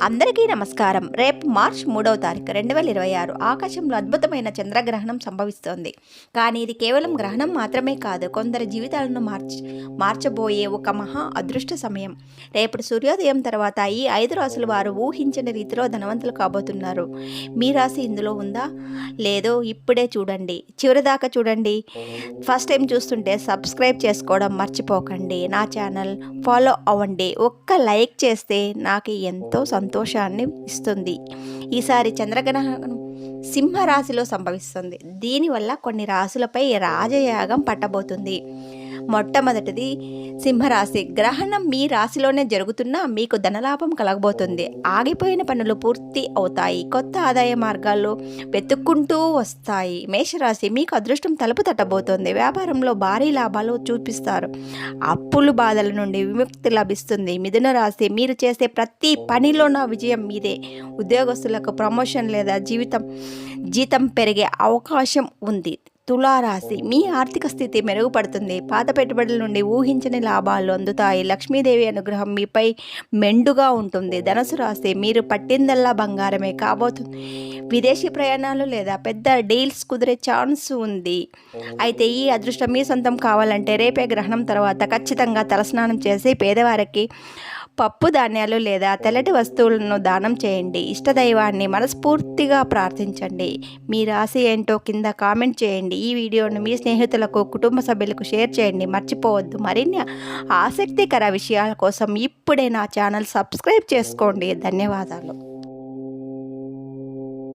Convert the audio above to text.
అందరికీ నమస్కారం. రేపు మార్చ్ 3వ తారీఖు 2026 ఆకాశంలో అద్భుతమైన చంద్రగ్రహణం సంభవిస్తోంది. కానీ ఇది కేవలం గ్రహణం మాత్రమే కాదు, కొందరి జీవితాలను మార్చబోయే ఒక మహా అదృష్ట సమయం. రేపటి సూర్యోదయం తర్వాత ఈ 5 రాసుల వారు ఊహించని రీతిలో ధనవంతులు కాబోతున్నారు. మీ రాశి ఇందులో ఉందా లేదో ఇప్పుడే చూడండి, చివరిదాకా చూడండి. ఫస్ట్ టైం చూస్తుంటే సబ్స్క్రైబ్ చేసుకోవడం మర్చిపోకండి. నా ఛానల్ ఫాలో అవ్వండి. ఒక్క లైక్ చేస్తే నాకు ఎంతో సంతోషాన్ని ఇస్తుంది. ఈసారి చంద్రగ్రహణం సింహరాశిలో సంభవిస్తుంది. దీనివల్ల కొన్ని రాశులపై రాజయాగం పట్టబోతుంది. మొట్టమొదటిది సింహరాశి. గ్రహణం మీ రాశిలోనే జరుగుతున్నా మీకు ధనలాభం కలగబోతుంది. ఆగిపోయిన పనులు పూర్తి అవుతాయి. కొత్త ఆదాయ మార్గాల్లో వెతుక్కుంటూ వస్తాయి. మేషరాశి. మీకు అదృష్టం తలుపు తట్టబోతోంది. వ్యాపారంలో భారీ లాభాలు చూపిస్తారు. అప్పులు బాధల నుండి విముక్తి లభిస్తుంది. మిథున రాశి. మీరు చేసే ప్రతి పనిలోన విజయం మీదే. ఉద్యోగస్తులకు ప్రమోషన్ లేదా జీతం పెరిగే అవకాశం ఉంది. తులారాశి. మీ ఆర్థిక స్థితి మెరుగుపడుతుంది. పాత పెట్టుబడుల నుండి ఊహించని లాభాలు అందుతాయి. లక్ష్మీదేవి అనుగ్రహం మీపై మెండుగా ఉంటుంది. ధనుసు రాశి. మీరు పట్టిందల్లా బంగారమే కాబోతుంది. విదేశీ ప్రయాణాలు లేదా పెద్ద డీల్స్ కుదిరే ఛాన్స్ ఉంది. అయితే ఈ అదృష్టం మీ సొంతం కావాలంటే రేపే గ్రహణం తర్వాత ఖచ్చితంగా తలస్నానం చేసి పేదవారికి పప్పు ధాన్యాలు లేదా తెల్లటి వస్తువులను దానం చేయండి. ఇష్టదైవాన్ని మనస్ఫూర్తిగా ప్రార్థించండి. మీ రాశి ఏంటో కింద కామెంట్ చేయండి. ఈ వీడియోను మీ స్నేహితులకు, కుటుంబ సభ్యులకు షేర్ చేయండి. మర్చిపోవద్దు. మరిన్ని ఆసక్తికర విషయాల కోసం ఇప్పుడే నా ఛానల్ సబ్స్క్రైబ్ చేసుకోండి. ధన్యవాదాలు.